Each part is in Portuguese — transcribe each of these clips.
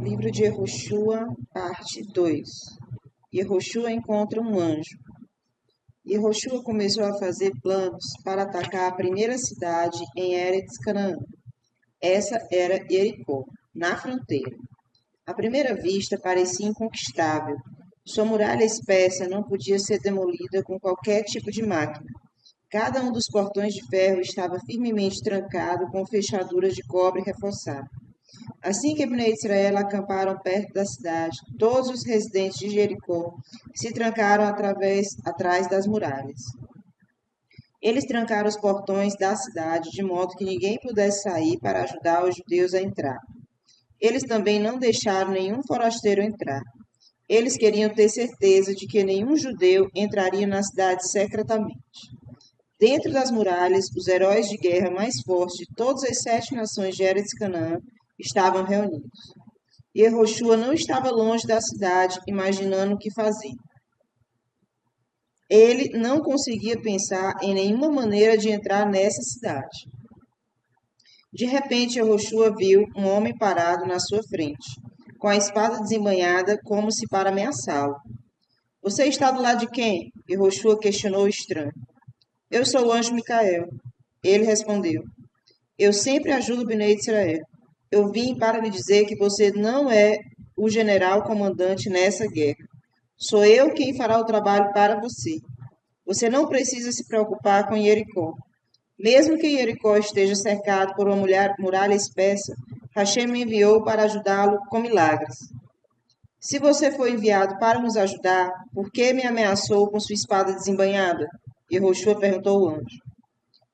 Livro de Yehoshua, parte 2. Yehoshua encontra um anjo. Yehoshua começou a fazer planos para atacar a primeira cidade em Eretz Canaã. Essa era Jericó, na fronteira. À primeira vista parecia inconquistável. Sua muralha espessa não podia ser demolida com qualquer tipo de máquina. Cada um dos portões de ferro estava firmemente trancado com fechaduras de cobre reforçado. Assim que Bnei Israel acamparam perto da cidade, todos os residentes de Jericó se trancaram atrás das muralhas. Eles trancaram os portões da cidade de modo que ninguém pudesse sair para ajudar os judeus a entrar. Eles também não deixaram nenhum forasteiro entrar. Eles queriam ter certeza de que nenhum judeu entraria na cidade secretamente. Dentro das muralhas, os heróis de guerra mais fortes de todas as 7 nações de Eretz Canaã estavam reunidos. Yehoshua não estava longe da cidade, imaginando o que fazer. Ele não conseguia pensar em nenhuma maneira de entrar nessa cidade. De repente, Yehoshua viu um homem parado na sua frente, com a espada desembainhada como se para ameaçá-lo. Você está do lado de quem? Yehoshua questionou o estranho. Eu sou o anjo Micael. Ele respondeu. Eu sempre ajudo o Bnei Israel. Eu vim para lhe dizer que você não é o general comandante nessa guerra. Sou eu quem fará o trabalho para você. Você não precisa se preocupar com Jericó. Mesmo que Jericó esteja cercado por uma muralha espessa, Hashem me enviou para ajudá-lo com milagres. Se você foi enviado para nos ajudar, por que me ameaçou com sua espada desembainhada? Yehoshua perguntou ao anjo.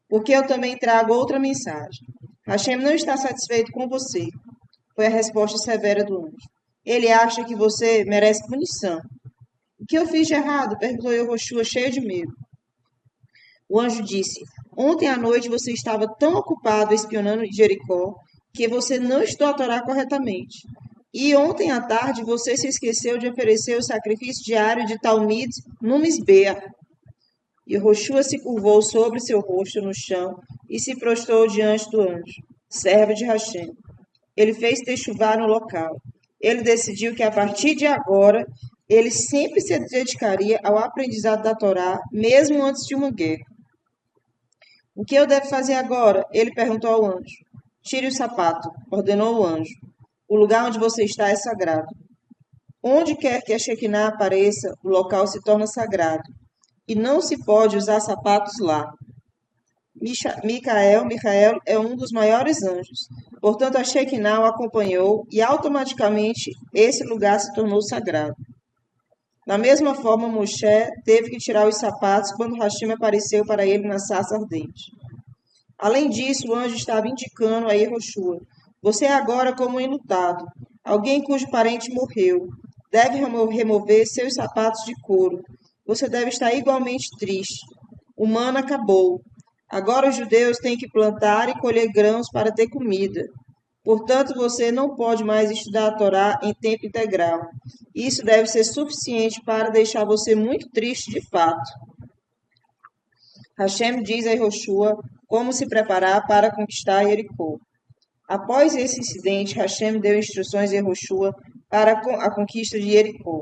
Porque eu também trago outra mensagem. Hashem não está satisfeito com você. Foi a resposta severa do anjo. Ele acha que você merece punição. O que eu fiz de errado? Perguntou Yehoshua, cheio de medo. O anjo disse, ontem à noite você estava tão ocupado espionando Jericó que você não estudou a Torá corretamente. E ontem à tarde você se esqueceu de oferecer o sacrifício diário de Talmid no Misbeah. Yehoshua se curvou sobre seu rosto no chão e se prostrou diante do anjo, servo de Hashem. Ele fez techuvá no local. Ele decidiu que a partir de agora ele sempre se dedicaria ao aprendizado da Torá, mesmo antes de uma guerra. O que eu devo fazer agora? Ele perguntou ao anjo. Tire o sapato, ordenou o anjo. O lugar onde você está é sagrado. Onde quer que a Shekinah apareça, o local se torna sagrado. E não se pode usar sapatos lá. Micael é um dos maiores anjos. Portanto, a Shekinah o acompanhou e automaticamente esse lugar se tornou sagrado. Da mesma forma, Moshe teve que tirar os sapatos quando Hashem apareceu para ele na sarça ardente. Além disso, o anjo estava indicando a Yehoshua, você é agora como um enlutado, alguém cujo parente morreu. Deve remover seus sapatos de couro. Você deve estar igualmente triste. O mano acabou. Agora os judeus têm que plantar e colher grãos para ter comida. Portanto, você não pode mais estudar a Torá em tempo integral. Isso deve ser suficiente para deixar você muito triste de fato. Hashem diz a Yehoshua como se preparar para conquistar Jericó. Após esse incidente, Hashem deu instruções a Yehoshua para a conquista de Jericó.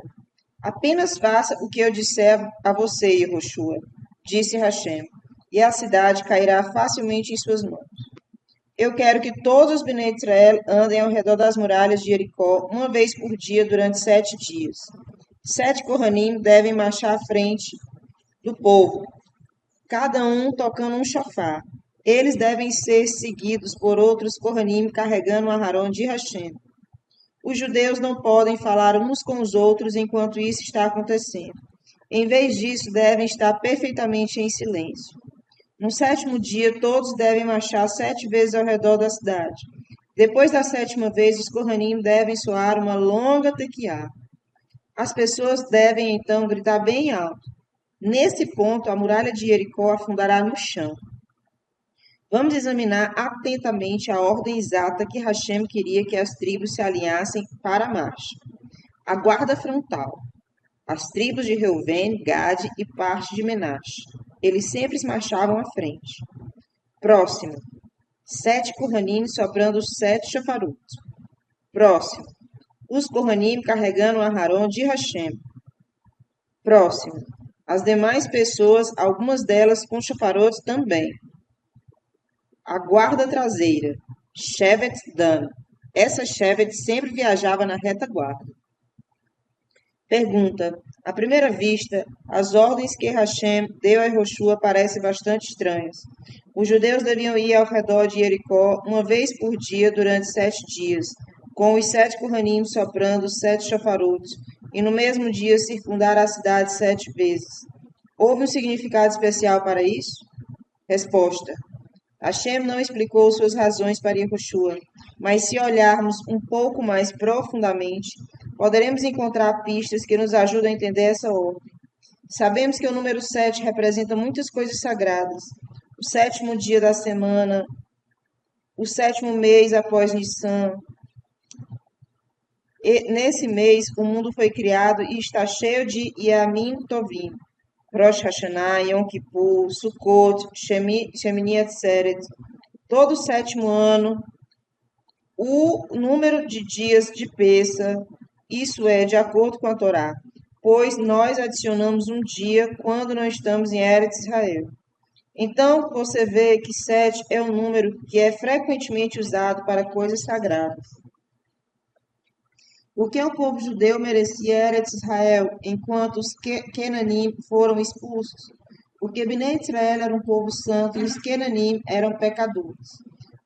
Apenas faça o que eu disser a você, Yehoshua, disse Hashem, e a cidade cairá facilmente em suas mãos. Eu quero que todos os Bnei Israel andem ao redor das muralhas de Jericó uma vez por dia durante 7 dias. 7 Kohanim devem marchar à frente do povo, cada um tocando um shofar. Eles devem ser seguidos por outros Kohanim carregando o Aharon de Hashem. Os judeus não podem falar uns com os outros enquanto isso está acontecendo. Em vez disso, devem estar perfeitamente em silêncio. No 7º dia, todos devem marchar 7 vezes ao redor da cidade. Depois da 7ª vez, os Kohanim devem soar uma longa tequiá. As pessoas devem então gritar bem alto. Nesse ponto, a muralha de Jericó afundará no chão. Vamos examinar atentamente a ordem exata que Hashem queria que as tribos se alinhassem para a marcha. A guarda frontal. As tribos de Reuven, Gade e parte de Menache. Eles sempre marchavam à frente. Próximo. 7 Kohanim soprando os 7 shofarot. Próximo. Os Kohanim carregando Aharon de Hashem. Próximo. As demais pessoas, algumas delas com chafarotes também. A guarda traseira. Shevet Dan. Essa Shevet sempre viajava na retaguarda. Pergunta. À primeira vista, as ordens que Hashem deu a Yehoshua parecem bastante estranhas. Os judeus deviam ir ao redor de Jericó uma vez por dia durante 7 dias, com os 7 Kohanim soprando 7 chafarotes, e no mesmo dia circundar a cidade 7 vezes. Houve um significado especial para isso? Resposta. Hashem não explicou suas razões para Yehoshua, mas se olharmos um pouco mais profundamente, poderemos encontrar pistas que nos ajudam a entender essa ordem. Sabemos que o número 7 representa muitas coisas sagradas. O 7º dia da semana, o 7º mês após Nissan. Nesse mês, o mundo foi criado e está cheio de Yamim Tovim. Rosh Hashanah, Yom Kippur, Sukkot, Shemini Atzeret. Todo o 7º ano, o número de dias de Pessa, isso é, de acordo com a Torá, pois nós adicionamos um dia quando não estamos em Eretz Israel. Então, você vê que 7 é um número que é frequentemente usado para coisas sagradas. O que o povo judeu merecia era de Israel, enquanto os Kenanim foram expulsos, porque Bnei Israel era um povo santo e os Kenanim eram pecadores.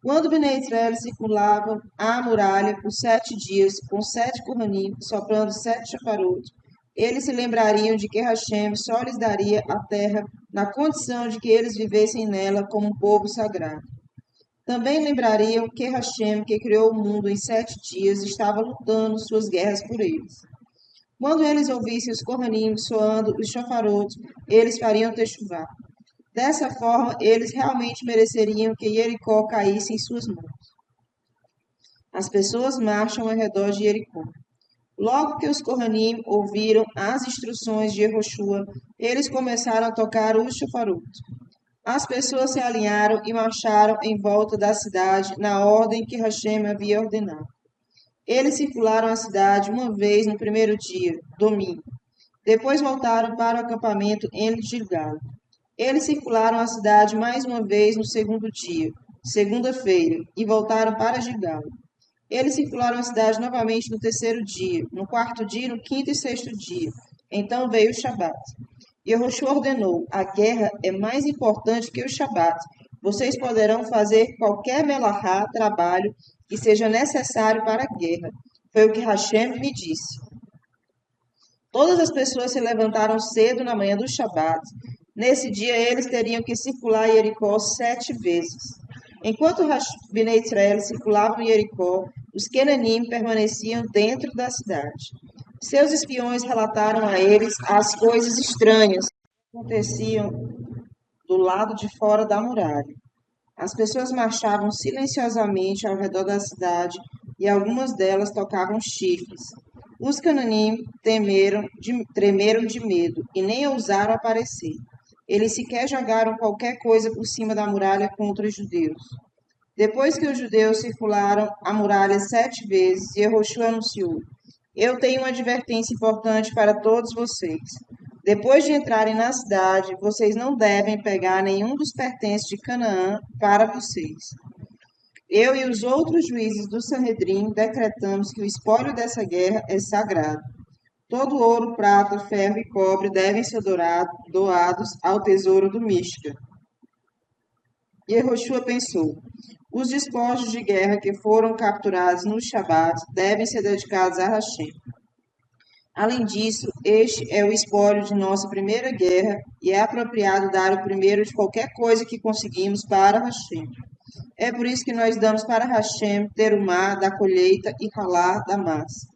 Quando Bnei Israel circulavam a muralha por 7 dias, com 7 Kohanim, soprando 7 chafarotes, eles se lembrariam de que Hashem só lhes daria a terra na condição de que eles vivessem nela como um povo sagrado. Também lembrariam que Hashem, que criou o mundo em 7 dias, estava lutando suas guerras por eles. Quando eles ouvissem os Kohanim soando os chafarotes, eles fariam techuvá. Dessa forma, eles realmente mereceriam que Jericó caísse em suas mãos. As pessoas marcham ao redor de Jericó. Logo que os Kohanim ouviram as instruções de Yehoshua, eles começaram a tocar os chafarotes. As pessoas se alinharam e marcharam em volta da cidade na ordem que Hashem havia ordenado. Eles circularam a cidade uma vez no primeiro dia, domingo. Depois voltaram para o acampamento em Gilgal. Eles circularam a cidade mais uma vez no segundo dia, segunda-feira, e voltaram para Gilgal. Eles circularam a cidade novamente no terceiro dia, no quarto dia, no quinto e sexto dia. Então veio o Shabat. Yehoshua ordenou: a guerra é mais importante que o Shabat. Vocês poderão fazer qualquer melahá, trabalho, que seja necessário para a guerra. Foi o que Hashem me disse. Todas as pessoas se levantaram cedo na manhã do Shabat. Nesse dia, eles teriam que circular Jericó 7 vezes. Enquanto Bnei Israel circulavam em Jericó, os Kenanim permaneciam dentro da cidade. Seus espiões relataram a eles as coisas estranhas que aconteciam do lado de fora da muralha. As pessoas marchavam silenciosamente ao redor da cidade e algumas delas tocavam chifres. Os Cananim tremeram de medo e nem ousaram aparecer. Eles sequer jogaram qualquer coisa por cima da muralha contra os judeus. Depois que os judeus circularam a muralha 7 vezes, Yehoshua anunciou: eu tenho uma advertência importante para todos vocês. Depois de entrarem na cidade, vocês não devem pegar nenhum dos pertences de Canaã para vocês. Eu e os outros juízes do Sanhedrin decretamos que o espólio dessa guerra é sagrado. Todo ouro, prata, ferro e cobre devem ser doados ao tesouro do Mishkan. Yehoshua pensou: os despojos de guerra que foram capturados no Shabat devem ser dedicados a Hashem. Além disso, este é o espólio de nossa primeira guerra e é apropriado dar o primeiro de qualquer coisa que conseguimos para Hashem. É por isso que nós damos para Hashem terumá da colheita e halá da massa.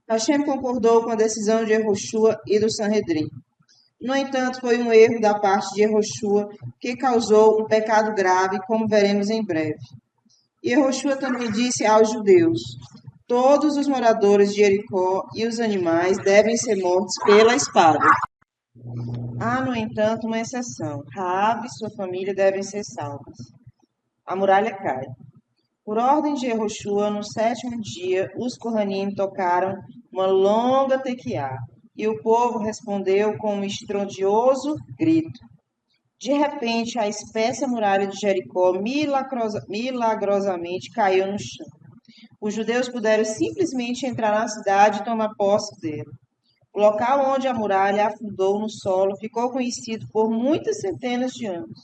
Hashem concordou com a decisão de Yehoshua e do Sanhedrin. No entanto, foi um erro da parte de Yehoshua que causou um pecado grave, como veremos em breve. Yehoshua também disse aos judeus: todos os moradores de Jericó e os animais devem ser mortos pela espada. Há, no entanto, uma exceção. Raabe e sua família devem ser salvas. A muralha cai. Por ordem de Yehoshua, no 7º dia, os Kohanim tocaram uma longa tequiá, e o povo respondeu com um estrondoso grito. De repente, a espessa muralha de Jericó milagrosamente caiu no chão. Os judeus puderam simplesmente entrar na cidade e tomar posse dela. O local onde a muralha afundou no solo ficou conhecido por muitas centenas de anos.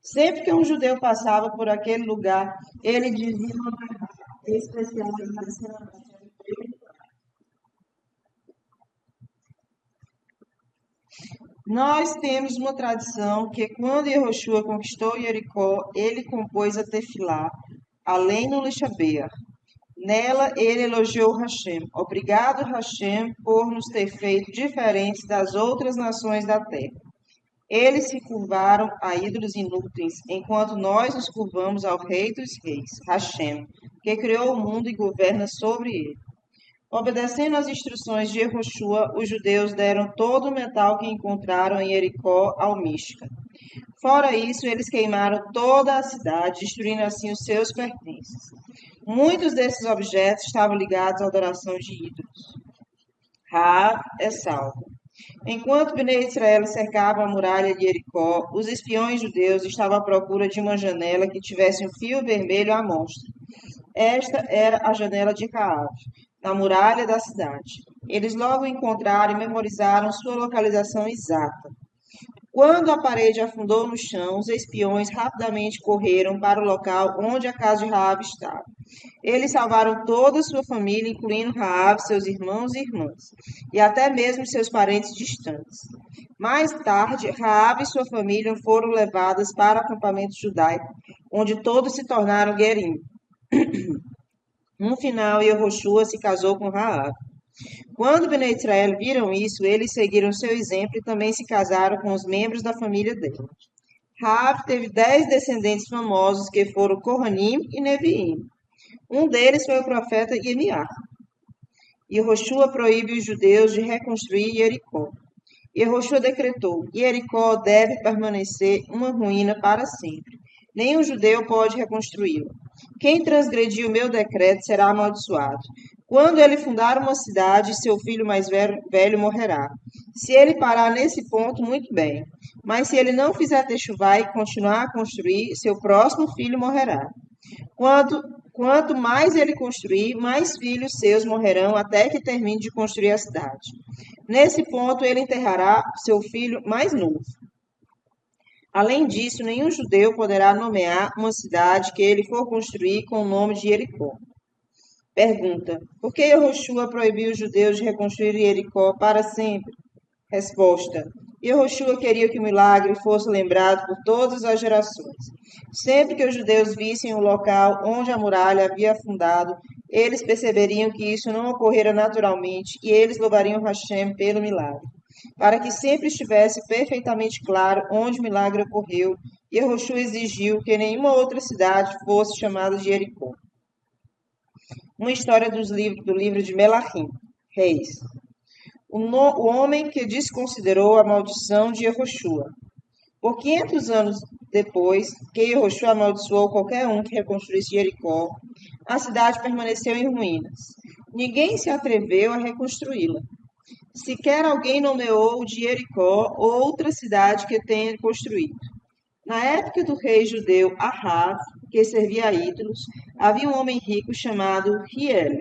Sempre que um judeu passava por aquele lugar, ele dizia uma verdade especial. Nós temos uma tradição que quando Yehoshua conquistou Jericó, ele compôs a Tefilá, além no Lishabeach. Nela, ele elogiou Hashem. Obrigado, Hashem, por nos ter feito diferentes das outras nações da terra. Eles se curvaram a ídolos inúteis, enquanto nós nos curvamos ao Rei dos Reis, Hashem, que criou o mundo e governa sobre ele. Obedecendo às instruções de Yehoshua, os judeus deram todo o metal que encontraram em Jericó ao Mishkan. Fora isso, eles queimaram toda a cidade, destruindo assim os seus pertences. Muitos desses objetos estavam ligados à adoração de ídolos. Raav é salvo. Enquanto Bnei Israel cercava a muralha de Jericó, os espiões judeus estavam à procura de uma janela que tivesse um fio vermelho à mostra. Esta era a janela de Raav, na muralha da cidade. Eles logo encontraram e memorizaram sua localização exata. Quando a parede afundou no chão, os espiões rapidamente correram para o local onde a casa de Raabe estava. Eles salvaram toda a sua família, incluindo Raabe, seus irmãos e irmãs, e até mesmo seus parentes distantes. Mais tarde, Raabe e sua família foram levadas para o acampamento judaico, onde todos se tornaram guerim. No final, Yehoshua se casou com Raabe. Quando Bnei Israel viram isso, eles seguiram seu exemplo e também se casaram com os membros da família dela. Raabe teve 10 descendentes famosos que foram Kohanim e Neviim. Um deles foi o profeta Yirmiá. Yehoshua proíbe os judeus de reconstruir Jericó. Yehoshua decretou: Jericó deve permanecer uma ruína para sempre. Nenhum judeu pode reconstruí-la. Quem transgredir o meu decreto será amaldiçoado. Quando ele fundar uma cidade, seu filho mais velho morrerá. Se ele parar nesse ponto, muito bem. Mas se ele não fizer techuvá e continuar a construir, seu próximo filho morrerá. Quanto mais ele construir, mais filhos seus morrerão até que termine de construir a cidade. Nesse ponto, ele enterrará seu filho mais novo. Além disso, nenhum judeu poderá nomear uma cidade que ele for construir com o nome de Jericó. Pergunta: por que Yehoshua proibiu os judeus de reconstruir Jericó para sempre? Resposta: Yehoshua queria que o milagre fosse lembrado por todas as gerações. Sempre que os judeus vissem o local onde a muralha havia afundado, eles perceberiam que isso não ocorrera naturalmente e eles louvariam Hashem pelo milagre. Para que sempre estivesse perfeitamente claro onde o milagre ocorreu, Yehoshua exigiu que nenhuma outra cidade fosse chamada de Jericó. Uma história do livro de Melachim, Reis. O homem que desconsiderou a maldição de Yehoshua. Por 500 anos depois que Yehoshua amaldiçoou qualquer um que reconstruísse Jericó, a cidade permaneceu em ruínas. Ninguém se atreveu a reconstruí-la. Sequer alguém nomeou de Jericó outra cidade que tenha construído. Na época do rei judeu Ahav, que servia a ídolos, havia um homem rico chamado Hiel.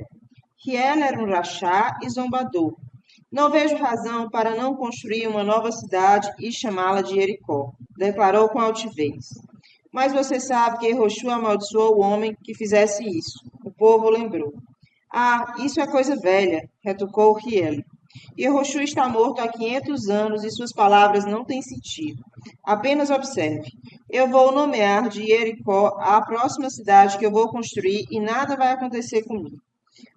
Hiel era um rachá e zombador. Não vejo razão para não construir uma nova cidade e chamá-la de Jericó, declarou com altivez. Mas você sabe que Yehoshua amaldiçoou o homem que fizesse isso. O povo lembrou. Ah, isso é coisa velha, retrucou Hiel. Yehoshua está morto há 500 anos e suas palavras não têm sentido. Apenas observe. Eu vou nomear de Jericó a próxima cidade que eu vou construir e nada vai acontecer comigo.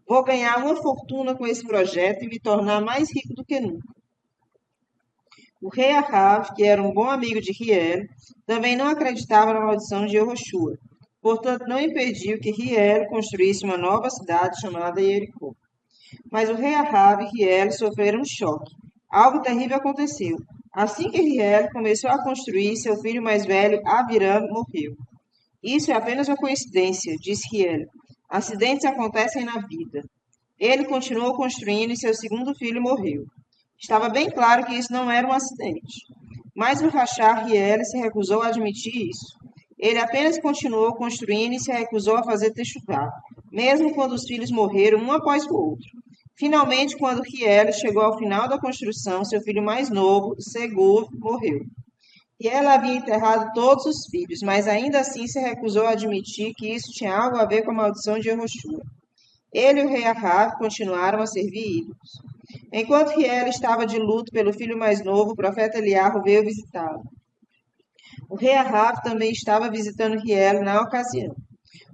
Vou ganhar uma fortuna com esse projeto e me tornar mais rico do que nunca. O rei Ahav, que era um bom amigo de Hiel, também não acreditava na maldição de Yehoshua. Portanto, não impediu que Hiel construísse uma nova cidade chamada Jericó. Mas o rei Ahav e Hiel sofreram um choque. Algo terrível aconteceu. Assim que Hiel começou a construir, seu filho mais velho, Aviram, morreu. Isso é apenas uma coincidência, disse Riel. Acidentes acontecem na vida. Ele continuou construindo e seu segundo filho morreu. Estava bem claro que isso não era um acidente. Mas o Rachar Riel se recusou a admitir isso. Ele apenas continuou construindo e se recusou a fazer techuvá, mesmo quando os filhos morreram um após o outro. Finalmente, quando Riel chegou ao final da construção, seu filho mais novo, Segur, morreu. Riel havia enterrado todos os filhos, mas ainda assim se recusou a admitir que isso tinha algo a ver com a maldição de Yehoshua. Ele e o rei Ahav continuaram a servir ídolos. Enquanto Riel estava de luto pelo filho mais novo, o profeta Eliarro veio visitá-lo. O rei Ahav também estava visitando Riel na ocasião.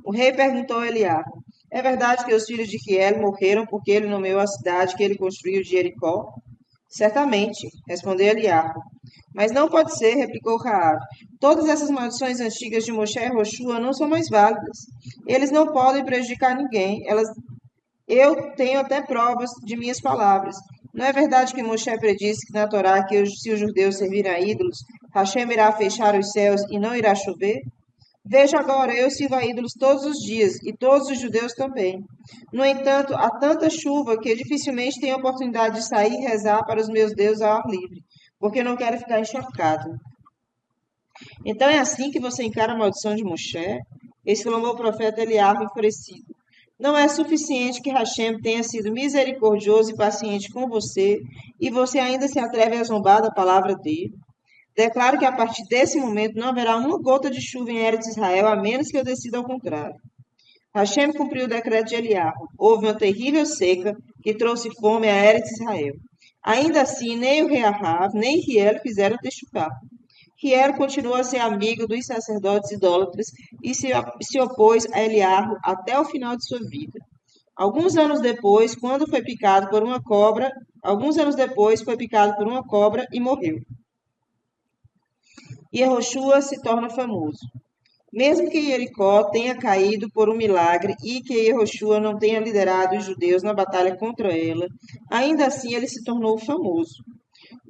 O rei perguntou a Eliarro: é verdade que os filhos de Riel morreram porque ele nomeou a cidade que ele construiu de Jericó? Certamente, respondeu Eliarro. Mas não pode ser, replicou Raabe. Todas essas maldições antigas de Moshe e Roshua não são mais válidas. Eles não podem prejudicar ninguém. Eu tenho até provas de minhas palavras. Não é verdade que Moshe predisse que na Torá que se os judeus servirem a ídolos, Hashem irá fechar os céus e não irá chover? Veja agora, eu sirvo a ídolos todos os dias, e todos os judeus também. No entanto, há tanta chuva que eu dificilmente tenho oportunidade de sair e rezar para os meus deuses ao ar livre, porque não quero ficar encharcado. Então é assim que você encara a maldição de Moshe? Exclamou o profeta Eliarro enfurecido. Não é suficiente que Hashem tenha sido misericordioso e paciente com você, e você ainda se atreve a zombar da palavra dele? Declaro que a partir desse momento não haverá uma gota de chuva em Eretz Israel, a menos que eu decida ao contrário. Hashem cumpriu o decreto de Eliarro. Houve uma terrível seca que trouxe fome a Eretz Israel. Ainda assim, nem o rei Ahav, nem Riel fizeram teshuvá. Riel continuou a ser amigo dos sacerdotes idólatras e se opôs a Eliarro até o final de sua vida. Alguns anos depois foi picado por uma cobra e morreu. Yehoshua se torna famoso. Mesmo que Jericó tenha caído por um milagre e que Yehoshua não tenha liderado os judeus na batalha contra ela, ainda assim ele se tornou famoso.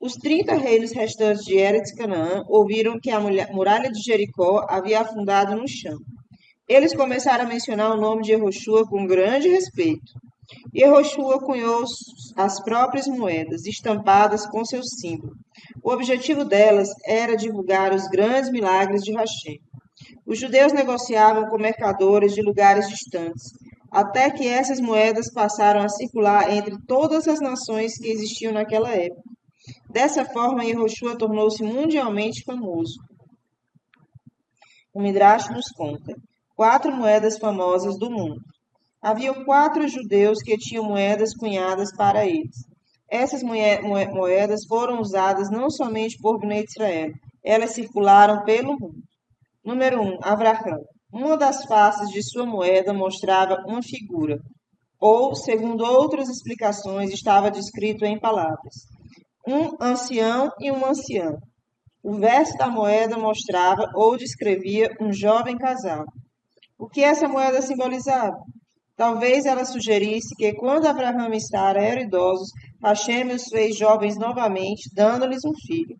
Os 30 reinos restantes de Eretz Canaã ouviram que a muralha de Jericó havia afundado no chão. Eles começaram a mencionar o nome de Yehoshua com grande respeito. Yehoshua cunhou as próprias moedas, estampadas com seu símbolo. O objetivo delas era divulgar os grandes milagres de Hashem. Os judeus negociavam com mercadores de lugares distantes, até que essas moedas passaram a circular entre todas as nações que existiam naquela época. Dessa forma, Yehoshua tornou-se mundialmente famoso. O Midrash nos conta 4 moedas famosas do mundo. Havia 4 judeus que tinham moedas cunhadas para eles. Essas moedas foram usadas não somente por Bnei Israel, elas circularam pelo mundo. Número 1, Avraham. Uma das faces de sua moeda mostrava uma figura, ou, segundo outras explicações, estava descrito em palavras. Um ancião e uma anciã. O verso da moeda mostrava ou descrevia um jovem casal. O que essa moeda simbolizava? Talvez ela sugerisse que, quando Abraão e Sara eram idosos, Hashem os fez jovens novamente, dando-lhes um filho.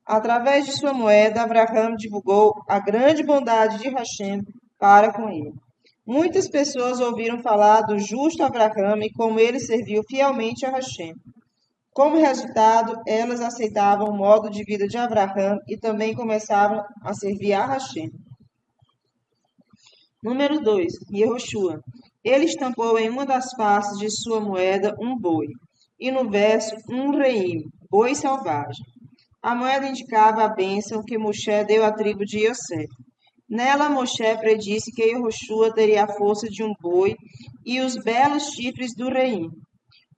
Através de sua moeda, Abraão divulgou a grande bondade de Hashem para com ele. Muitas pessoas ouviram falar do justo Abraão e como ele serviu fielmente a Hashem. Como resultado, elas aceitavam o modo de vida de Abraão e também começavam a servir a Hashem. Número 2, Yehoshua. Ele estampou em uma das faces de sua moeda um boi, e no verso um reim, boi selvagem. A moeda indicava a bênção que Moshe deu à tribo de Yosef. Nela, Moshe predisse que Yehoshua teria a força de um boi e os belos chifres do reim.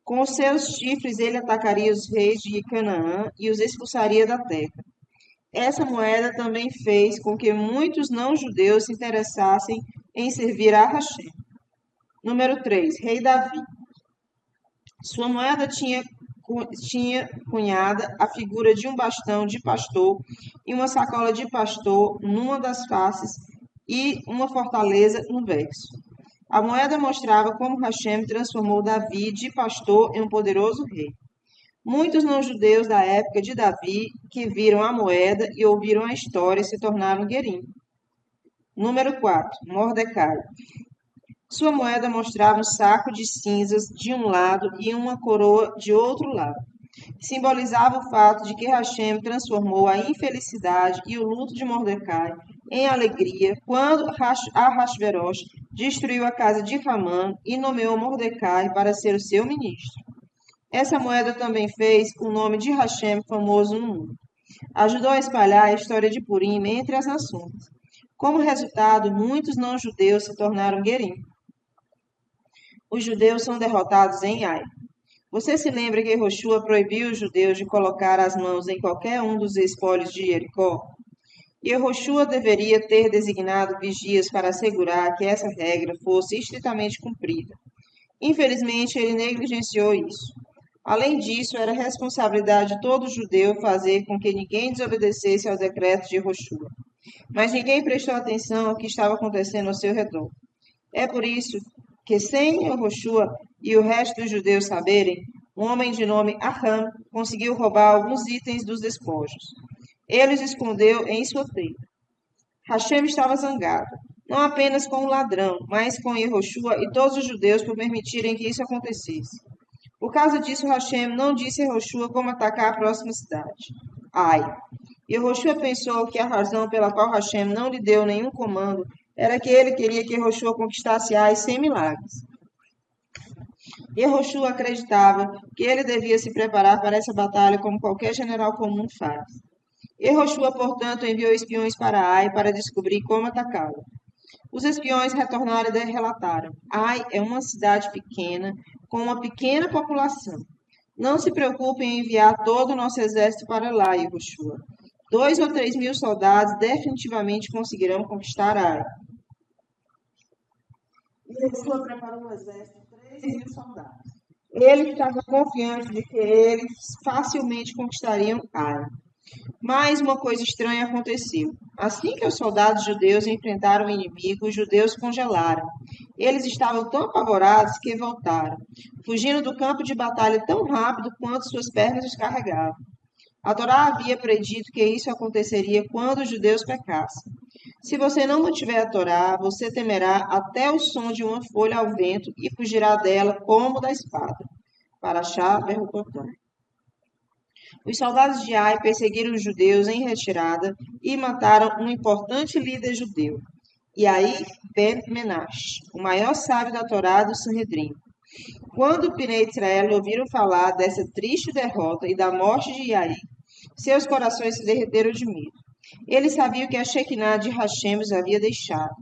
Com os seus chifres, ele atacaria os reis de Canaã e os expulsaria da terra. Essa moeda também fez com que muitos não-judeus se interessassem em servir a Hashem. Número 3, Rei Davi. Sua moeda tinha cunhada a figura de um bastão de pastor e uma sacola de pastor numa das faces e uma fortaleza no verso. A moeda mostrava como Hashem transformou Davi de pastor em um poderoso rei. Muitos não-judeus da época de Davi que viram a moeda e ouviram a história se tornaram guerim. Número 4. Mordecai. Sua moeda mostrava um saco de cinzas de um lado e uma coroa de outro lado. Simbolizava o fato de que Hashem transformou a infelicidade e o luto de Mordecai em alegria quando Ahasverosh destruiu a casa de Hamã e nomeou Mordecai para ser o seu ministro. Essa moeda também fez o nome de Hashem famoso no mundo. Ajudou a espalhar a história de Purim entre as nações. Como resultado, muitos não-judeus se tornaram Guerim. Os judeus são derrotados em Ai. Você se lembra que Yehoshua proibiu os judeus de colocar as mãos em qualquer um dos espólios de Jericó? Yehoshua deveria ter designado vigias para assegurar que essa regra fosse estritamente cumprida. Infelizmente, ele negligenciou isso. Além disso, era responsabilidade de todo judeu fazer com que ninguém desobedecesse ao decreto de Yehoshua. Mas ninguém prestou atenção ao que estava acontecendo ao seu redor. É por isso que, sem Yehoshua e o resto dos judeus saberem, um homem de nome Aham conseguiu roubar alguns itens dos despojos. Ele os escondeu em sua tenda. Hashem estava zangado, não apenas com o ladrão, mas com Yehoshua e todos os judeus por permitirem que isso acontecesse. Por causa disso, Hashem não disse a Yehoshua como atacar a próxima cidade. Ai! Yehoshua pensou que a razão pela qual Hashem não lhe deu nenhum comando era que ele queria que Yehoshua conquistasse Ai sem milagres. Yehoshua acreditava que ele devia se preparar para essa batalha como qualquer general comum faz. Yehoshua, portanto, enviou espiões para Ai para descobrir como atacá-la. Os espiões retornaram e relataram: Ai é uma cidade pequena, com uma pequena população. Não se preocupe em enviar todo o nosso exército para lá, Yehoshua. 2 ou 3 mil soldados definitivamente conseguirão conquistar Ai. Yehoshua preparou um exército de 3 mil soldados. Ele estava confiante de que eles facilmente conquistariam Ai. Mas uma coisa estranha aconteceu. Assim que os soldados judeus enfrentaram o inimigo, os judeus congelaram. Eles estavam tão apavorados que voltaram, fugindo do campo de batalha tão rápido quanto suas pernas os carregavam. A Torá havia predito que isso aconteceria quando os judeus pecassem. Se você não mantiver a Torá, você temerá até o som de uma folha ao vento e fugirá dela como da espada. Parashá Berrocotan. Os soldados de Ai perseguiram os judeus em retirada e mataram um importante líder judeu, Yair ben Menash, o maior sábio da Torá do Sanhedrin. Quando Bnei Israel ouviram falar dessa triste derrota e da morte de Yair, seus corações se derreteram de medo. Eles sabiam que a Shekinah de Hashem os havia deixado.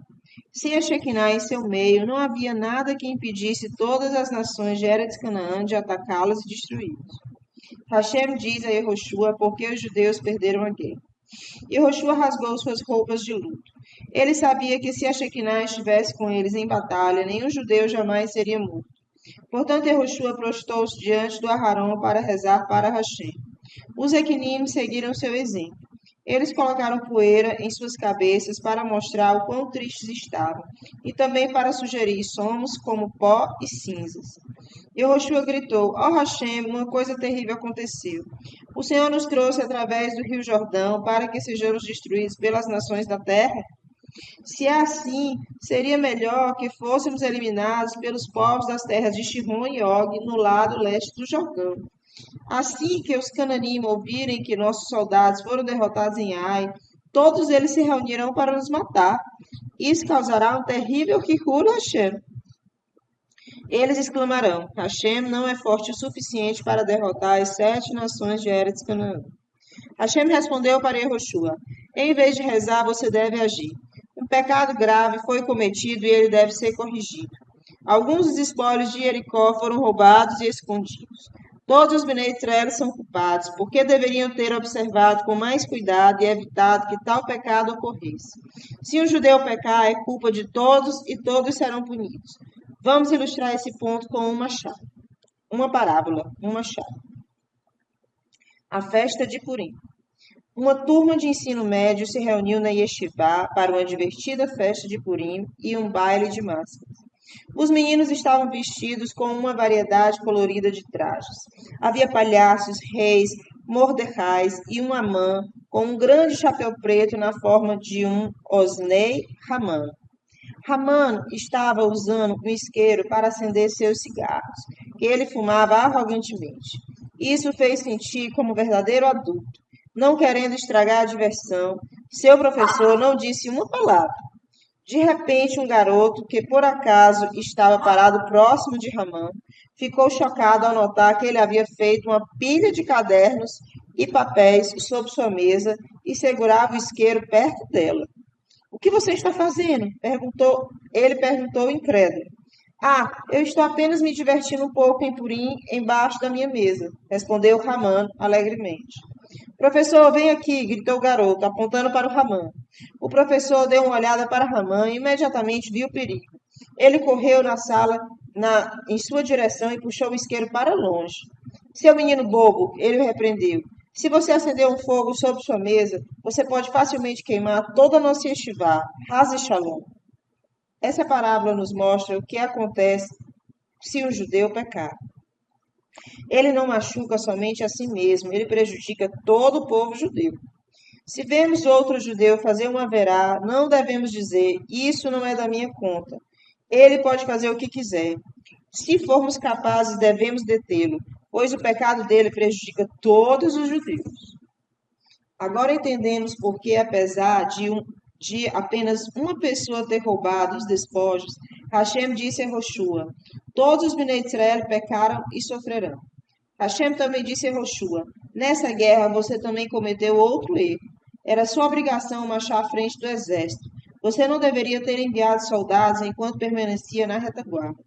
Sem a Shekinah em seu meio, não havia nada que impedisse todas as nações de Eretz Canaã de atacá-los e destruí-los. Hashem diz a Yehoshua porque os judeus perderam a guerra. Yehoshua rasgou suas roupas de luto. Ele sabia que se a Shekinah estivesse com eles em batalha, nenhum judeu jamais seria morto. Portanto, Yehoshua prostou-se diante do Aharon para rezar para Hashem. Os Equinim seguiram seu exemplo. Eles colocaram poeira em suas cabeças para mostrar o quão tristes estavam, e também para sugerir: somos como pó e cinzas. Yehoshua gritou: ó Hashem, uma coisa terrível aconteceu. O Senhor nos trouxe através do rio Jordão para que sejamos destruídos pelas nações da terra? Se é assim, seria melhor que fôssemos eliminados pelos povos das terras de Shihon e Og no lado leste do Jordão. Assim que os Cananim ouvirem que nossos soldados foram derrotados em Ai, todos eles se reunirão para nos matar. Isso causará um terrível Kihur Hashem. Eles exclamarão: Hashem não é forte o suficiente para derrotar as 7 nações de Eretz Canaã. Hashem respondeu para Yehoshua: em vez de rezar, você deve agir. Um pecado grave foi cometido e ele deve ser corrigido. Alguns dos espólios de Jericó foram roubados e escondidos. Todos os Bnei Israel são culpados, porque deveriam ter observado com mais cuidado e evitado que tal pecado ocorresse. Se um judeu pecar, é culpa de todos e todos serão punidos. Vamos ilustrar esse ponto com uma parábola, uma chave. A festa de Purim. Uma turma de ensino médio se reuniu na Yeshivá para uma divertida festa de Purim e um baile de máscaras. Os meninos estavam vestidos com uma variedade colorida de trajes. Havia palhaços, reis, Mordecais e um Amã com um grande chapéu preto na forma de um Osnei Haman. Haman estava usando um isqueiro para acender seus cigarros, que ele fumava arrogantemente. Isso fez sentir como um verdadeiro adulto. Não querendo estragar a diversão, seu professor não disse uma palavra. De repente, um garoto, que por acaso estava parado próximo de Haman, ficou chocado ao notar que ele havia feito uma pilha de cadernos e papéis sobre sua mesa e segurava o isqueiro perto dela. O que você está fazendo? Ele perguntou incrédulo. Ah, eu estou apenas me divertindo um pouco em Purim embaixo da minha mesa, respondeu Haman alegremente. Professor, vem aqui, gritou o garoto, apontando para o Haman. O professor deu uma olhada para Haman e imediatamente viu o perigo. Ele correu na sala em sua direção e puxou o isqueiro para longe. Seu menino bobo, ele o repreendeu. Se você acender um fogo sobre sua mesa, você pode facilmente queimar toda a nossa yeshivá. Haz shalom. Essa parábola nos mostra o que acontece se um judeu pecar. Ele não machuca somente a si mesmo, ele prejudica todo o povo judeu. Se vemos outro judeu fazer um haverá, não devemos dizer, isso não é da minha conta. Ele pode fazer o que quiser. Se formos capazes, devemos detê-lo, pois o pecado dele prejudica todos os judeus. Agora entendemos por que, apesar de apenas uma pessoa ter roubado os despojos, Hashem disse a Yoshua, todos os Bnei Israel pecaram e sofrerão. Hashem também disse a Yoshua, nessa guerra você também cometeu outro erro. Era sua obrigação marchar à frente do exército. Você não deveria ter enviado soldados enquanto permanecia na retaguarda.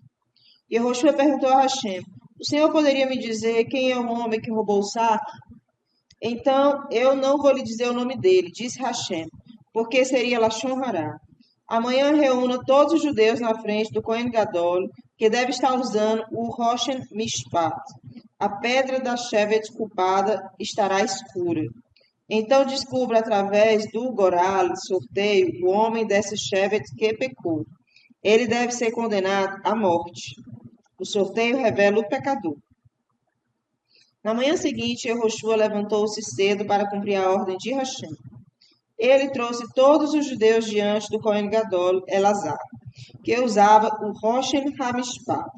E Yoshua perguntou a Hashem, o senhor poderia me dizer quem é o homem que roubou o saco? Então, eu não vou lhe dizer o nome dele, disse Hashem, porque seria Lashon Hará. Amanhã reúna todos os judeus na frente do Kohen Gadol, que deve estar usando o Roshen Mishpat. A pedra da Shevet culpada estará escura. Então descubra através do Goral, sorteio, o homem dessa Shevet que pecou. Ele deve ser condenado à morte. O sorteio revela o pecador. Na manhã seguinte, Yehoshua levantou-se cedo para cumprir a ordem de Hashem. Ele trouxe todos os judeus diante do Kohen Gadol, Elazar, que usava o Roshen HaMishpat.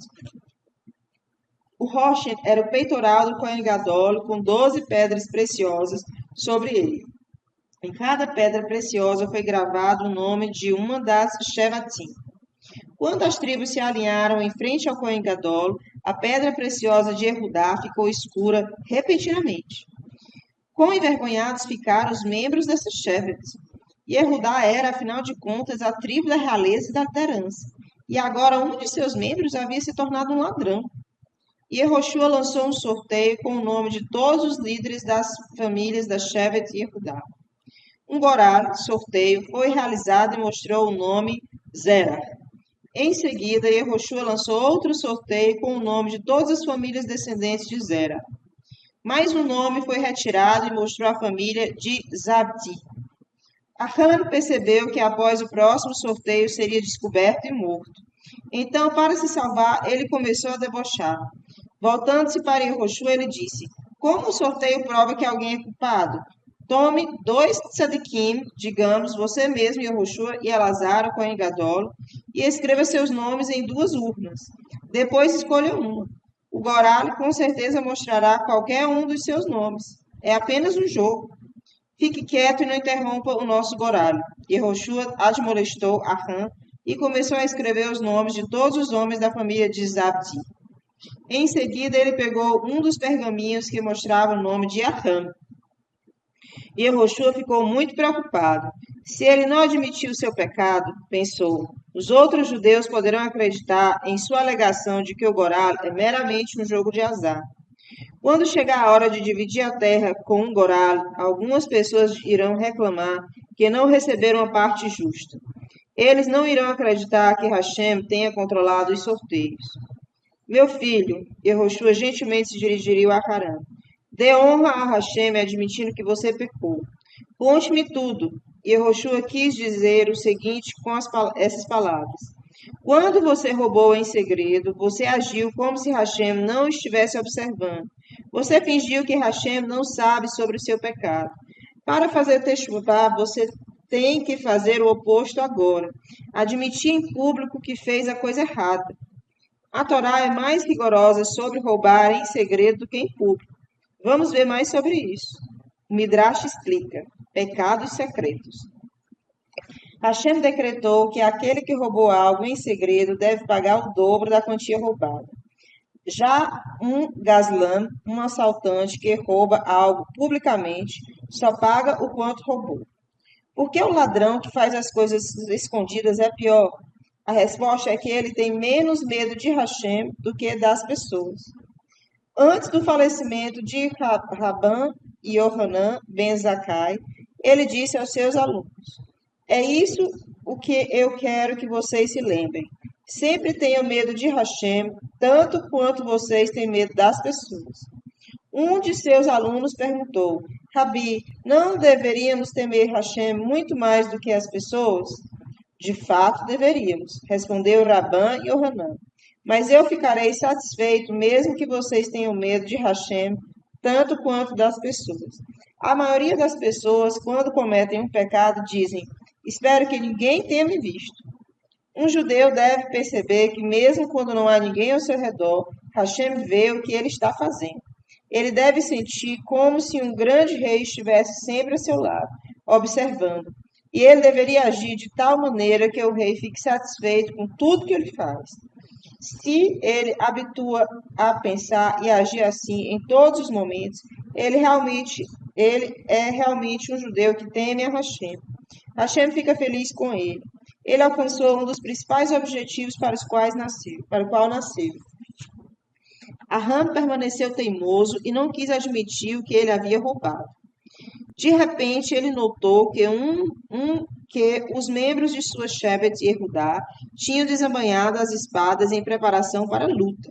O Roshen era o peitoral do Kohen Gadol, com 12 pedras preciosas sobre ele. Em cada pedra preciosa foi gravado o nome de uma das Shevatim. Quando as tribos se alinharam em frente ao Kohen Gadol, a pedra preciosa de Yehudá ficou escura repentinamente. Quão envergonhados ficaram os membros dessa Shevet. Yehudá era, afinal de contas, a tribo da realeza e da liderança. E agora um de seus membros havia se tornado um ladrão. E Yehoshua lançou um sorteio com o nome de todos os líderes das famílias da Shevet e Yehudá. Um Goral, sorteio, foi realizado e mostrou o nome Zerah. Em seguida, Yehoshua lançou outro sorteio com o nome de todas as famílias descendentes de Zerah. Mais um nome foi retirado e mostrou a família de Zabdi. Ahan percebeu que após o próximo sorteio seria descoberto e morto. Então, para se salvar, ele começou a debochar. Voltando-se para Yehoshua, ele disse, como o sorteio prova que alguém é culpado? Tome 2 tzadikim, digamos, você mesmo, Yehoshua, e Elazar, o Kohen Gadol, e escreva seus nomes em 2 urnas. Depois escolha uma. O Goral com certeza mostrará qualquer um dos seus nomes. É apenas um jogo. Fique quieto e não interrompa o nosso Goral. Yehoshua admoestou Ahan e começou a escrever os nomes de todos os homens da família de Zabdi. Em seguida, ele pegou um dos pergaminhos que mostrava o nome de Ahan. Yehoshua ficou muito preocupado. Se ele não admitiu seu pecado, pensou, os outros judeus poderão acreditar em sua alegação de que o Goral é meramente um jogo de azar. Quando chegar a hora de dividir a terra com um Goral, algumas pessoas irão reclamar que não receberam a parte justa. Eles não irão acreditar que Hashem tenha controlado os sorteios. Meu filho, Yehoshua gentilmente se dirigiu a Haran. Dê honra a Hashem admitindo que você pecou. Conte-me tudo. Yehoshua quis dizer o seguinte com essas palavras. Quando você roubou em segredo, você agiu como se Hashem não estivesse observando. Você fingiu que Hashem não sabe sobre o seu pecado. Para fazer teshuvah, você tem que fazer o oposto agora. Admitir em público que fez a coisa errada. A Torá é mais rigorosa sobre roubar em segredo do que em público. Vamos ver mais sobre isso. O Midrash explica: pecados secretos. Hashem decretou que aquele que roubou algo em segredo deve pagar o dobro da quantia roubada. Já um gazlan, um assaltante que rouba algo publicamente, só paga o quanto roubou. Por que o ladrão que faz as coisas escondidas é pior? A resposta é que ele tem menos medo de Hashem do que das pessoas. Antes do falecimento de Rabban Yohanan ben Zakkai, ele disse aos seus alunos: é isso o que eu quero que vocês se lembrem. Sempre tenham medo de Hashem, tanto quanto vocês têm medo das pessoas. Um de seus alunos perguntou: Rabi, não deveríamos temer Hashem muito mais do que as pessoas? De fato, deveríamos, respondeu Rabban Yohanan. Mas eu ficarei satisfeito mesmo que vocês tenham medo de Hashem, tanto quanto das pessoas. A maioria das pessoas, quando cometem um pecado, dizem: espero que ninguém tenha me visto. Um judeu deve perceber que, mesmo quando não há ninguém ao seu redor, Hashem vê o que ele está fazendo. Ele deve sentir como se um grande rei estivesse sempre a seu lado, observando. E ele deveria agir de tal maneira que o rei fique satisfeito com tudo que ele faz. Se ele habitua a pensar e agir assim em todos os momentos, ele é realmente um judeu que teme a Hashem. Hashem fica feliz com ele. Ele alcançou um dos principais objetivos para o qual nasceu. Aram permaneceu teimoso e não quis admitir o que ele havia roubado. De repente, ele notou que os membros de sua Shevet Yehudá tinham desembainhado as espadas em preparação para a luta.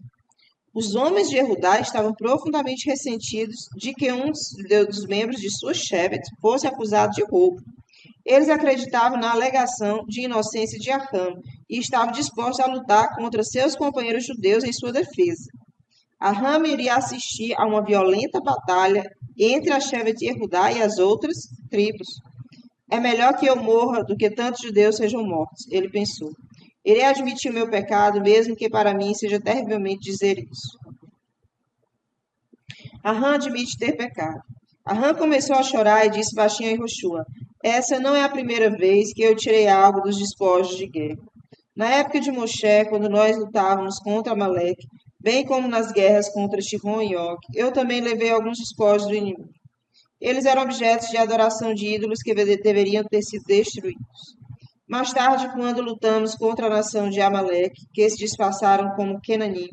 Os homens de Yehudá estavam profundamente ressentidos de que um dos membros de sua Shevet fosse acusado de roubo. Eles acreditavam na alegação de inocência de Aram e estavam dispostos a lutar contra seus companheiros judeus em sua defesa. Aram iria assistir a uma violenta batalha entre a Shevet Yehudá e as outras tribos. É melhor que eu morra do que tantos judeus sejam mortos, ele pensou. Irei admitir o meu pecado, mesmo que para mim seja terrivelmente dizer isso. Aram admite ter pecado. Aram começou a chorar e disse baixinho a Yehoshua: essa não é a primeira vez que eu tirei algo dos despojos de guerra. Na época de Moshe, quando nós lutávamos contra Amaleque, bem como nas guerras contra Sihon e Og, eu também levei alguns despojos do inimigo. Eles eram objetos de adoração de ídolos que deveriam ter sido destruídos. Mais tarde, quando lutamos contra a nação de Amaleque, que se disfarçaram como Kenanim,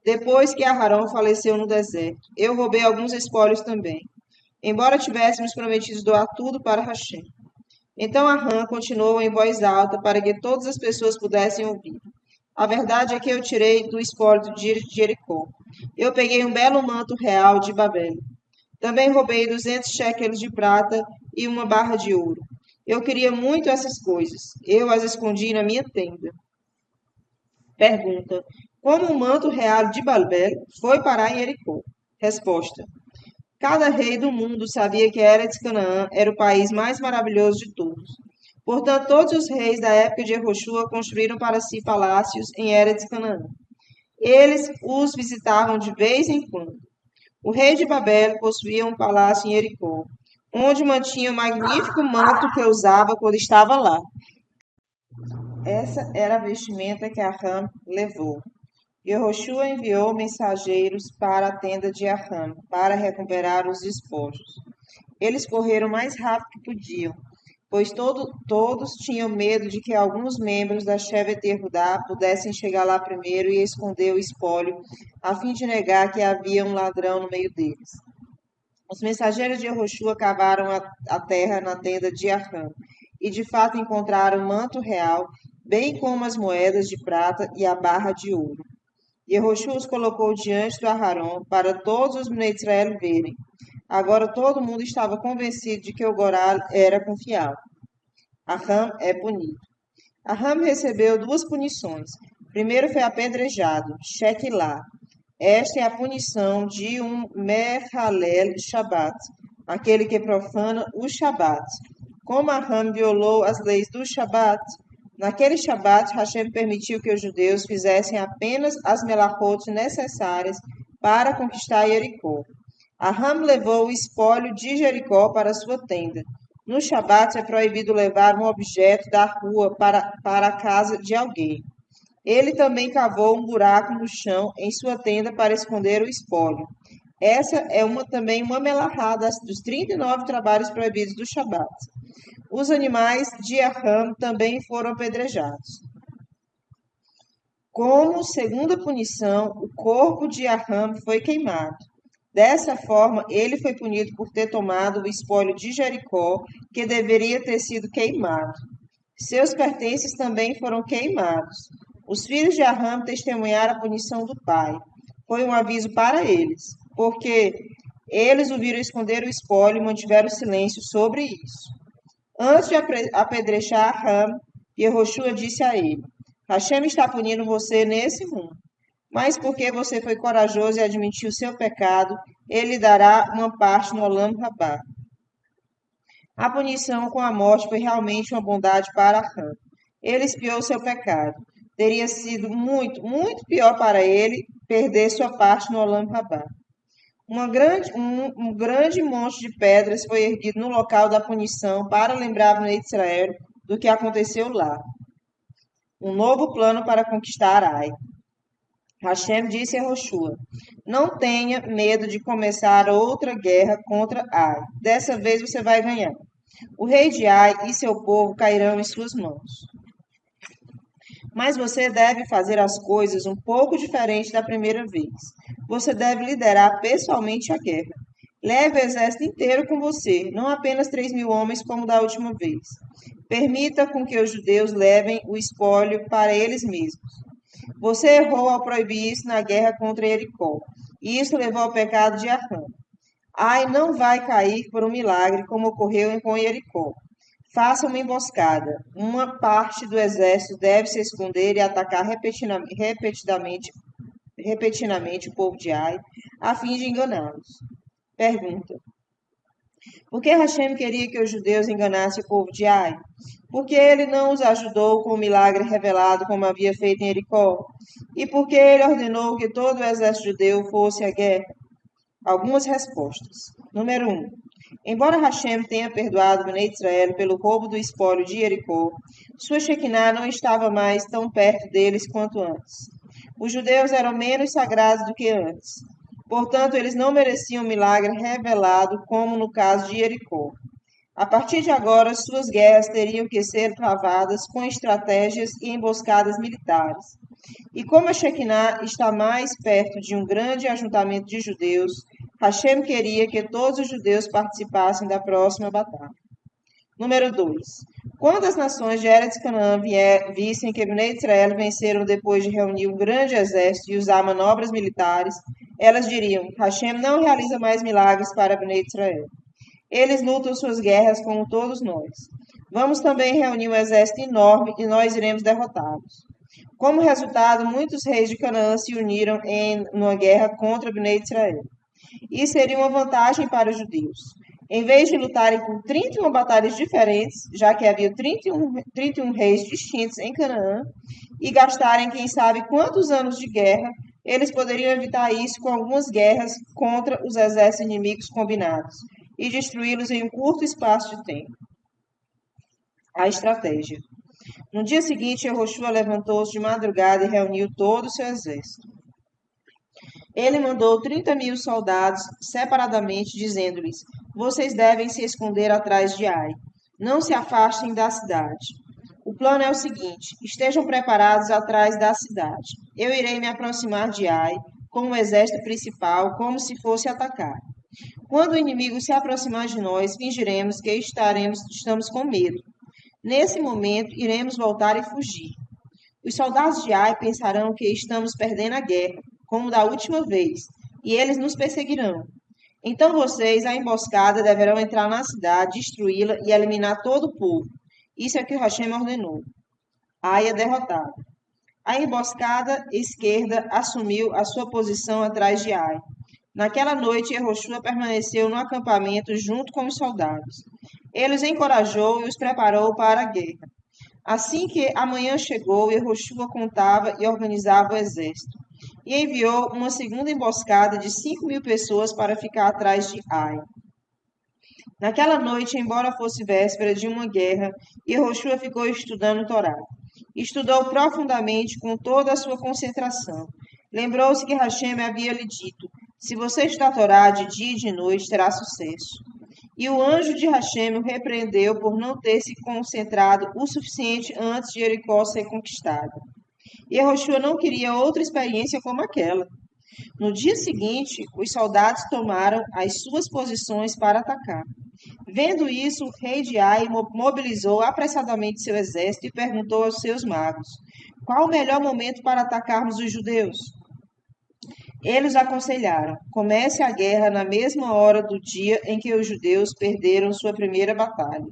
depois que Aharon faleceu no deserto, eu roubei alguns espólios também, embora tivéssemos prometido doar tudo para Hashem. Então Aram continuou em voz alta para que todas as pessoas pudessem ouvir. A verdade é que eu tirei do espólio de Jericó. Eu peguei um belo manto real de Babel. Também roubei 200 shekel de prata e uma barra de ouro. Eu queria muito essas coisas. Eu as escondi na minha tenda. Pergunta: como o manto real de Babel foi parar em Jericó? Resposta: cada rei do mundo sabia que Eretz Canaã era o país mais maravilhoso de todos. Portanto, todos os reis da época de Yehoshua construíram para si palácios em Eretz Canaã. Eles os visitavam de vez em quando. O rei de Babel possuía um palácio em Jericó, onde mantinha o magnífico manto que usava quando estava lá. Essa era a vestimenta que Aram levou. Yehoshua enviou mensageiros para a tenda de Aram para recuperar os despojos. Eles correram o mais rápido que podiam, pois todos tinham medo de que alguns membros da Shevet Yehudá pudessem chegar lá primeiro e esconder o espólio, a fim de negar que havia um ladrão no meio deles. Os mensageiros de Yehoshua cavaram a terra na tenda de Aram, e de fato encontraram o manto real, bem como as moedas de prata e a barra de ouro. Yehoshua os colocou diante do Aharon para todos os Bnei Israel verem. Agora todo mundo estava convencido de que o Goral era confiável. Aram é punido. Aham recebeu duas punições. Primeiro foi apedrejado, Shequilá. Esta é a punição de um Mehalel Shabat, aquele que profana o Shabat. Como Aham violou as leis do Shabat, naquele Shabat Hashem permitiu que os judeus fizessem apenas as melachot necessárias para conquistar Jericó. Aham levou o espólio de Jericó para sua tenda. No Shabat é proibido levar um objeto da rua para a casa de alguém. Ele também cavou um buraco no chão em sua tenda para esconder o espólio. Essa é também uma melahá dos 39 trabalhos proibidos do Shabat. Os animais de Aham também foram apedrejados. Como segunda punição, o corpo de Aham foi queimado. Dessa forma, ele foi punido por ter tomado o espólio de Jericó, que deveria ter sido queimado. Seus pertences também foram queimados. Os filhos de Aham testemunharam a punição do pai. Foi um aviso para eles, porque eles o viram esconder o espólio e mantiveram silêncio sobre isso. Antes de apedrejar Aham, Yehoshua disse a ele: Hashem está punindo você nesse mundo. Mas porque você foi corajoso e admitiu seu pecado, ele lhe dará uma parte no Olam Rabá. A punição com a morte foi realmente uma bondade para Aham. Ele expiou seu pecado. Teria sido muito, muito pior para ele perder sua parte no Olam Rabá. Um grande monte de pedras foi erguido no local da punição para lembrar Bnei Israel do que aconteceu lá. Um novo plano para conquistar Ai. Hashem disse a Joshua: Não tenha medo de começar outra guerra contra Ai. Dessa vez você vai ganhar. O rei de Ai e seu povo cairão em suas mãos. Mas você deve fazer as coisas um pouco diferente da primeira vez. Você deve liderar pessoalmente a guerra. Leve o exército inteiro com você, não apenas 3.000 homens como da última vez. Permita com que os judeus levem o espólio para eles mesmos. Você errou ao proibir isso na guerra contra Jericó, e isso levou ao pecado de Aham. Ai não vai cair por um milagre como ocorreu com Jericó. Faça uma emboscada. Uma parte do exército deve se esconder e atacar repetidamente o povo de Ai, a fim de enganá-los. Pergunta: por que Hashem queria que os judeus enganassem o povo de Ai? Por que ele não os ajudou com o milagre revelado como havia feito em Jericó? E por que ele ordenou que todo o exército judeu fosse à guerra? Algumas respostas. Número 1. Embora Hashem tenha perdoado Bnei Israel pelo roubo do espólio de Jericó, sua Shekinah não estava mais tão perto deles quanto antes. Os judeus eram menos sagrados do que antes. Portanto, eles não mereciam um milagre revelado como no caso de Jericó. A partir de agora, suas guerras teriam que ser travadas com estratégias e emboscadas militares. E como a Shekinah está mais perto de um grande ajuntamento de judeus, Hashem queria que todos os judeus participassem da próxima batalha. Número 2. Quando as nações de Eretz Canaã vissem que Bnei Israel venceram depois de reunir um grande exército e usar manobras militares, elas diriam: Hashem não realiza mais milagres para Bnei Israel. Eles lutam suas guerras como todos nós. Vamos também reunir um exército enorme e nós iremos derrotá-los. Como resultado, muitos reis de Canaã se uniram em uma guerra contra Bnei Israel. Isso seria uma vantagem para os judeus. Em vez de lutarem por 31 batalhas diferentes, já que havia 31 reis distintos em Canaã, e gastarem quem sabe quantos anos de guerra, eles poderiam evitar isso com algumas guerras contra os exércitos inimigos combinados e destruí-los em um curto espaço de tempo. A estratégia. No dia seguinte, Yehoshua levantou-se de madrugada e reuniu todo o seu exército. Ele mandou 30.000 soldados separadamente, dizendo-lhes: Vocês devem se esconder atrás de Ai. Não se afastem da cidade. O plano é o seguinte: estejam preparados atrás da cidade. Eu irei me aproximar de Ai com o exército principal, como se fosse atacar. Quando o inimigo se aproximar de nós, fingiremos que estamos com medo. Nesse momento, iremos voltar e fugir. Os soldados de Ai pensarão que estamos perdendo a guerra, como da última vez, e eles nos perseguirão. Então vocês, a emboscada, deverão entrar na cidade, destruí-la e eliminar todo o povo. Isso é o que Hashem ordenou. Ai é derrotada. A emboscada esquerda assumiu a sua posição atrás de Ai. Naquela noite, Yehoshua permaneceu no acampamento junto com os soldados. Ele os encorajou e os preparou para a guerra. Assim que a manhã chegou, Yehoshua contava e organizava o exército, e enviou uma segunda emboscada de 5.000 pessoas para ficar atrás de Ai. Naquela noite, embora fosse véspera de uma guerra, Yehoshua ficou estudando o Torá. Estudou profundamente com toda a sua concentração. Lembrou-se que Hashem havia lhe dito: se você estudar a Torá de dia e de noite, terá sucesso. E o anjo de Hashem o repreendeu por não ter se concentrado o suficiente antes de Jericó ser conquistada. Yehoshua não queria outra experiência como aquela. No dia seguinte, os soldados tomaram as suas posições para atacar. Vendo isso, o rei de Ai mobilizou apressadamente seu exército e perguntou aos seus magos: qual o melhor momento para atacarmos os judeus? Eles aconselharam: comece a guerra na mesma hora do dia em que os judeus perderam sua primeira batalha.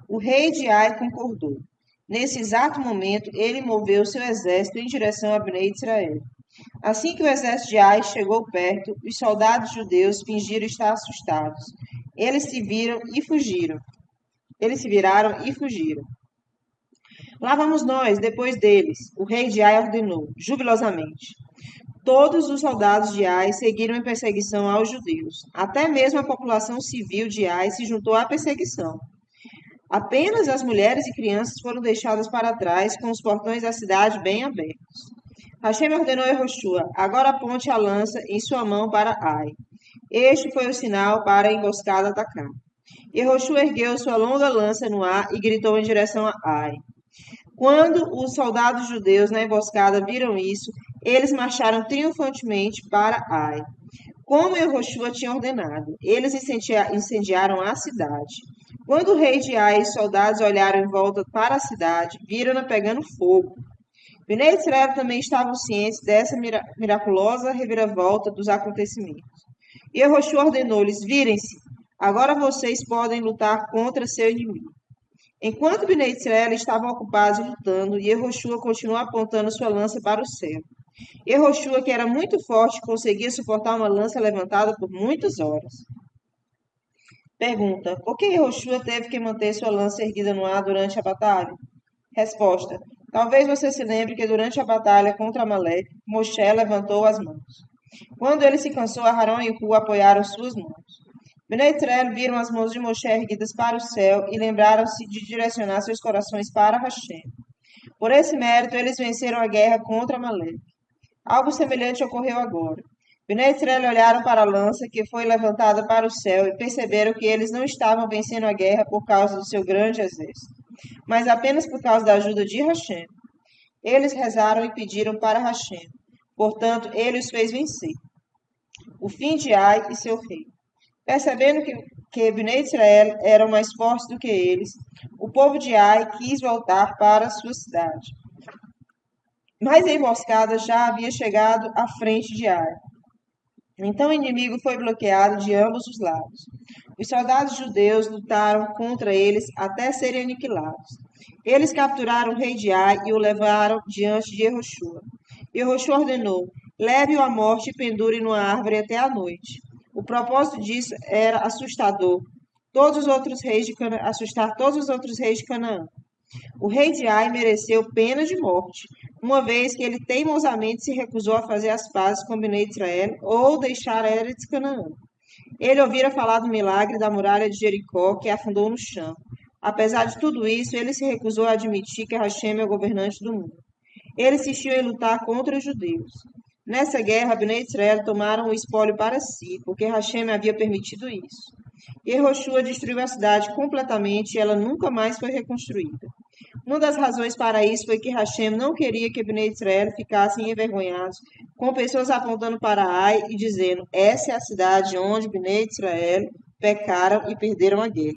O rei de Ai concordou. Nesse exato momento, ele moveu seu exército em direção a Bnei Israel. Assim que o exército de Ai chegou perto, os soldados judeus fingiram estar assustados. Eles se viram e fugiram. Eles se viraram e fugiram. Lá vamos nós, depois deles, o rei de Ai ordenou, jubilosamente. Todos os soldados de Ai seguiram em perseguição aos judeus. Até mesmo a população civil de Ai se juntou à perseguição. Apenas as mulheres e crianças foram deixadas para trás, com os portões da cidade bem abertos. Hashem ordenou a Yehoshua: agora aponte a lança em sua mão para Ai. Este foi o sinal para a emboscada atacar. Yehoshua ergueu sua longa lança no ar e gritou em direção a Ai. Quando os soldados judeus na emboscada viram isso, eles marcharam triunfantemente para Ai, como Yehoshua tinha ordenado. Eles incendiaram a cidade. Quando o rei de Ai e os soldados olharam em volta para a cidade, viram-na pegando fogo. Bnei Israel também estavam cientes dessa miraculosa reviravolta dos acontecimentos. E Yehoshua ordenou-lhes: virem-se, agora vocês podem lutar contra seu inimigo. Enquanto Bnei Israel estavam ocupados lutando, Yehoshua continuou apontando sua lança para o céu. Yehoshua, que era muito forte, conseguia suportar uma lança levantada por muitas horas. Pergunta: por que Yehoshua teve que manter sua lança erguida no ar durante a batalha? Resposta: talvez você se lembre que durante a batalha contra Amaleque, Moshe levantou as mãos. Quando ele se cansou, Arão e Hu apoiaram suas mãos. Bnei Israel viram as mãos de Moshe erguidas para o céu e lembraram-se de direcionar seus corações para Hashem. Por esse mérito, eles venceram a guerra contra Amaleque. Algo semelhante ocorreu agora. Bnei Israel olharam para a lança que foi levantada para o céu e perceberam que eles não estavam vencendo a guerra por causa do seu grande exército, mas apenas por causa da ajuda de Hashem. Eles rezaram e pediram para Hashem. Portanto, ele os fez vencer. O fim de Ai e seu rei. Percebendo que Bnei Israel eram mais fortes do que eles, o povo de Ai quis voltar para sua cidade. Mas a emboscada já havia chegado à frente de Ai. Então o inimigo foi bloqueado de ambos os lados. Os soldados judeus lutaram contra eles até serem aniquilados. Eles capturaram o rei de Ai e o levaram diante de Yehoshua. Yehoshua ordenou: leve-o à morte e pendure numa árvore até a noite. O propósito disso era assustador. Assustar todos os outros reis de Canaã. O rei de Ai mereceu pena de morte, uma vez que ele teimosamente se recusou a fazer as pazes com Bnei Israel ou deixar a Eretz Canaã. Ele ouvira falar do milagre da muralha de Jericó, que afundou no chão. Apesar de tudo isso, ele se recusou a admitir que Hashem é o governante do mundo. Ele insistiu em lutar contra os judeus. Nessa guerra, Bnei Israel tomaram o espólio para si, porque Hashem havia permitido isso. Yehoshua destruiu a cidade completamente e ela nunca mais foi reconstruída. Uma das razões para isso foi que Hashem não queria que Bnei Israel ficassem envergonhados, com pessoas apontando para Ai e dizendo: essa é a cidade onde Bnei Israel pecaram e perderam a guerra.